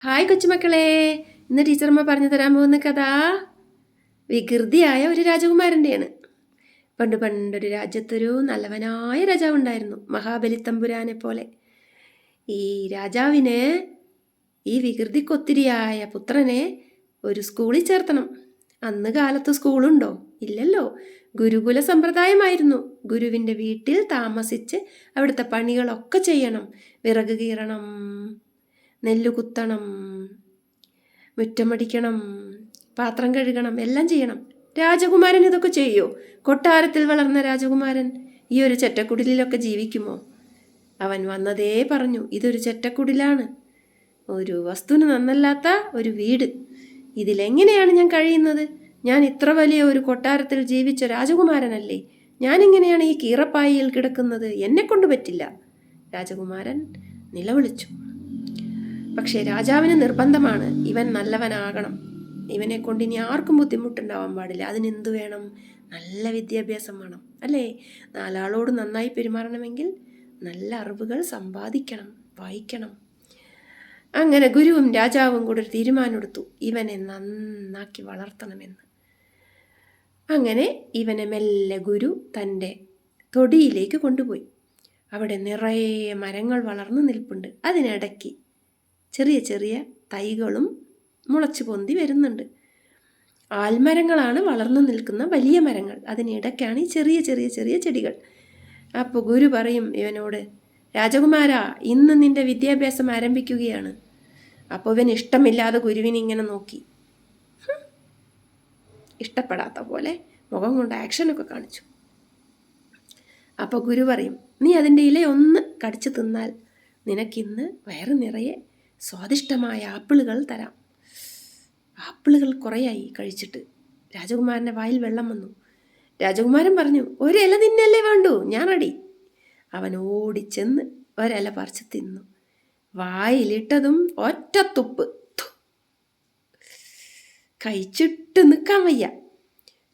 Hi കൊച്ചുമക്കളെ, ഇന്ന് ടീച്ചർമ്മ പറഞ്ഞു തരാൻ പോകുന്ന കഥ വികൃതിയായ ഒരു രാജകുമാരൻ്റെയാണ്. പണ്ടൊരു രാജ്യത്തൊരു നല്ലവനായ രാജാവുണ്ടായിരുന്നു, മഹാബലി തമ്പുരാനെ പോലെ. ഈ രാജാവിന് ഈ വികൃതിക്കൊത്തിരിയായ പുത്രനെ ഒരു സ്കൂളിൽ ചേർത്തണം. അന്ന് കാലത്ത് സ്കൂളുണ്ടോ? ഇല്ലല്ലോ. ഗുരുകുല സമ്പ്രദായമായിരുന്നു. ഗുരുവിൻ്റെ വീട്ടിൽ താമസിച്ച് അവിടുത്തെ പണികളൊക്കെ ചെയ്യണം. വിറക് കീറണം, നെല്ല് കുത്തണം, മുറ്റമടിക്കണം, പാത്രം കഴുകണം, എല്ലാം ചെയ്യണം. രാജകുമാരൻ ഇതൊക്കെ ചെയ്യോ? കൊട്ടാരത്തിൽ വളർന്ന രാജകുമാരൻ ഈ ഒരു ചെറ്റക്കുടിലൊക്കെ ജീവിക്കുമോ? അവൻ വന്നതേ പറഞ്ഞു, ഇതൊരു ചെറ്റക്കുടിലാണ്, ഒരു വസ്തുവിന് നന്നല്ലാത്ത ഒരു വീട്. ഇതിലെങ്ങനെയാണ് ഞാൻ കഴിയുന്നത്? ഞാൻ ഇത്ര വലിയ ഒരു കൊട്ടാരത്തിൽ ജീവിച്ച രാജകുമാരനല്ലേ. ഞാനിങ്ങനെയാണ് ഈ കീറപ്പായിയിൽ കിടക്കുന്നത്. എന്നെ കൊണ്ട് പറ്റില്ല. രാജകുമാരൻ നിലവിളിച്ചു. പക്ഷേ രാജാവിന് നിർബന്ധമാണ്, ഇവൻ നല്ലവനാകണം. ഇവനെ കൊണ്ട് ഇനി ആർക്കും ബുദ്ധിമുട്ടുണ്ടാവാൻ പാടില്ല. അതിനെന്തു വേണം? നല്ല വിദ്യാഭ്യാസം വേണം, അല്ലേ? നാലാളോട് നന്നായി പെരുമാറണമെങ്കിൽ നല്ല അറിവുകൾ സമ്പാദിക്കണം, വായിക്കണം. അങ്ങനെ ഗുരുവും രാജാവും കൂടെ ഒരു തീരുമാനമെടുത്തു, ഇവനെ നന്നാക്കി വളർത്തണമെന്ന്. അങ്ങനെ ഇവനെ മെല്ലെ ഗുരു തൻ്റെ തൊടിയിലേക്ക് കൊണ്ടുപോയി. അവിടെ നിറയെ മരങ്ങൾ വളർന്നു നിൽപ്പുണ്ട്. അതിനിടയ്ക്ക് ചെറിയ ചെറിയ തൈകളും മുളച്ചു പൊന്തി വരുന്നുണ്ട്. ആൽമരങ്ങളാണ് വളർന്നു നിൽക്കുന്ന വലിയ മരങ്ങൾ. അതിനിടയ്ക്കാണ് ഈ ചെറിയ ചെറിയ ചെറിയ ചെടികൾ. അപ്പോൾ ഗുരു പറയും ഇവനോട്, രാജകുമാരാ, ഇന്ന് നിന്റെ വിദ്യാഭ്യാസം ആരംഭിക്കുകയാണ്. അപ്പോൾ ഇവൻ ഇഷ്ടമില്ലാതെ ഗുരുവിനെ ഇങ്ങനെ നോക്കി, ഇഷ്ടപ്പെടാത്ത പോലെ മുഖം കൊണ്ട് ആക്ഷനൊക്കെ കാണിച്ചു. അപ്പോൾ ഗുരു പറയും, നീ അതിൻ്റെ ഇല ഒന്ന് കടിച്ചു തിന്നാൽ നിനക്കിന്ന് വയറ് നിറയെ സ്വാദിഷ്ടമായ ആപ്പിളുകൾ തരാം. ആപ്പിളുകൾ കുറേയായി കഴിച്ചിട്ട്. രാജകുമാരൻ്റെ വായിൽ വെള്ളം വന്നു. രാജകുമാരൻ പറഞ്ഞു, ഒരില തിന്നല്ലേ വേണ്ടൂ, ഞാൻ റെഡി. അവൻ ഓടിച്ചെന്ന് ഒരില പറിച്ച് തിന്നു. വായിലിട്ടതും ഒറ്റത്തുപ്പ്. കഴിച്ചിട്ട് നിൽക്കാൻ വയ്യ.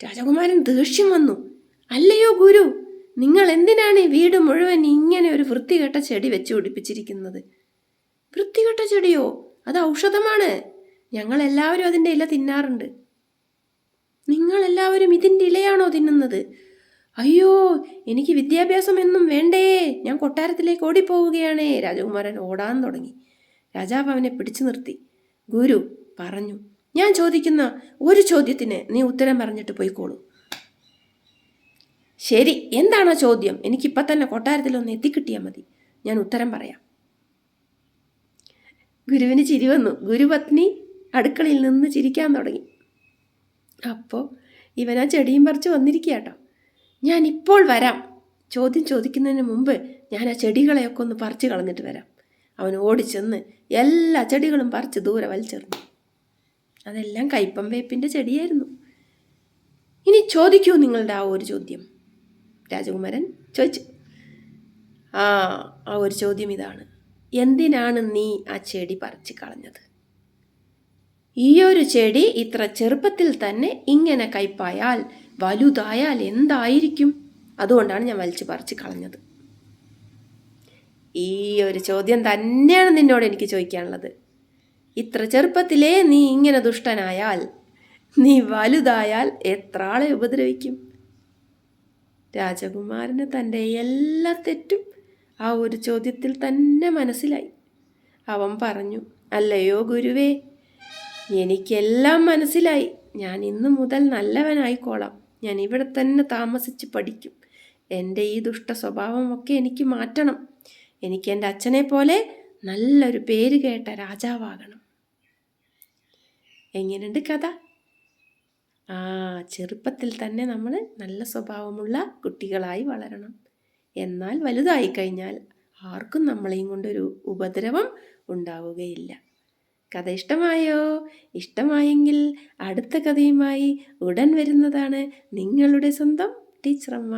രാജകുമാരൻ ദേഷ്യം വന്നു. അല്ലയോ ഗുരു, നിങ്ങൾ എന്തിനാണ് ഈ വീട് മുഴുവൻ ഇങ്ങനെ ഒരു വൃത്തികെട്ട ചെടി വെച്ച് പിടിപ്പിച്ചിരിക്കുന്നത്? വൃത്തികെട്ട ചെടിയോ? അത് ഔഷധമാണ്. ഞങ്ങളെല്ലാവരും അതിൻ്റെ ഇല തിന്നാറുണ്ട്. നിങ്ങളെല്ലാവരും ഇതിൻ്റെ ഇലയാണോ തിന്നുന്നത്? അയ്യോ, എനിക്ക് വിദ്യാഭ്യാസം എന്നും വേണ്ടേ, ഞാൻ കൊട്ടാരത്തിലേക്ക് ഓടിപ്പോവുകയാണേ. രാജകുമാരൻ ഓടാൻ തുടങ്ങി. രാജാവ് അവനെ പിടിച്ചു നിർത്തി. ഗുരു പറഞ്ഞു, ഞാൻ ചോദിക്കുന്ന ഒരു ചോദ്യത്തിന് നീ ഉത്തരം പറഞ്ഞിട്ട് പോയിക്കോളൂ. ശരി, എന്താണോ ചോദ്യം? എനിക്കിപ്പം തന്നെ കൊട്ടാരത്തിലൊന്ന് എത്തിക്കിട്ടിയാൽ മതി, ഞാൻ ഉത്തരം പറയാം. ഗുരുവിന് ചിരി വന്നു. ഗുരുപത്നി അടുക്കളയിൽ നിന്ന് ചിരിക്കാൻ തുടങ്ങി. അപ്പോൾ ഇവൻ ആ ചെടിയും പറിച്ച് വന്നിരിക്കുക കേട്ടോ. ഞാൻ ഇപ്പോൾ വരാം. ചോദ്യം ചോദിക്കുന്നതിന് മുമ്പ് ഞാൻ ആ ചെടികളെയൊക്കെ ഒന്ന് പറിച്ച് കളഞ്ഞിട്ട് വരാം. അവൻ ഓടിച്ചെന്ന് എല്ലാ ചെടികളും പറിച്ച് ദൂരെ വലിച്ചെറിഞ്ഞു. അതെല്ലാം കയ്പം വേപ്പിൻ്റെ ചെടിയായിരുന്നു. ഇനി ചോദിക്കൂ നിങ്ങളുടെ ആ ഒരു ചോദ്യം, രാജകുമാരൻ ചോദിച്ചു. ആ ഒരു ചോദ്യം ഇതാണ്, എന്തിനാണ് നീ ആ ചെടി പറിച്ച് കളഞ്ഞത്? ഈ ഒരു ചെടി ഇത്ര ചെറുപ്പത്തിൽ തന്നെ ഇങ്ങനെ കയ്പായാൽ വലുതായാൽ എന്തായിരിക്കും? അതുകൊണ്ടാണ് ഞാൻ വലിച്ചു പറിച്ച് കളഞ്ഞത്. ഈ ഒരു ചോദ്യം തന്നെയാണ് നിന്നോട് എനിക്ക് ചോദിക്കാനുള്ളത്. ഇത്ര ചെറുപ്പത്തിലേ നീ ഇങ്ങനെ ദുഷ്ടനായാൽ നീ വലുതായാൽ എത്ര ആളെ ഉപദ്രവിക്കും? രാജകുമാരന് തൻ്റെ എല്ലാ തെറ്റും ആ ഒരു ചോദ്യത്തിൽ തന്നെ മനസ്സിലായി. അവൻ പറഞ്ഞു, അല്ലയോ ഗുരുവേ, എനിക്കെല്ലാം മനസ്സിലായി. ഞാൻ ഇന്നു മുതൽ നല്ലവനായിക്കോളാം. ഞാൻ ഇവിടെ തന്നെ താമസിച്ച് പഠിക്കും. എൻ്റെ ഈ ദുഷ്ട സ്വഭാവമൊക്കെ എനിക്ക് മാറ്റണം. എനിക്ക് എൻ്റെ അച്ഛനെ പോലെ നല്ലൊരു പേര് കേട്ട രാജാവാകണം. എങ്ങനെയുണ്ട് കഥ? ചെറുപ്പത്തിൽ തന്നെ നമ്മൾ നല്ല സ്വഭാവമുള്ള കുട്ടികളായി വളരണം. എന്നാൽ വലുതായി കഴിഞ്ഞാൽ ആർക്കും നമ്മളെയും കൊണ്ടൊരു ഉപദ്രവം ഉണ്ടാവുകയില്ല. കഥ ഇഷ്ടമായോ? ഇഷ്ടമായെങ്കിൽ അടുത്ത കഥയുമായി ഉടൻ വരുന്നതാണ് നിങ്ങളുടെ സ്വന്തം ടീച്ചറമ്മ.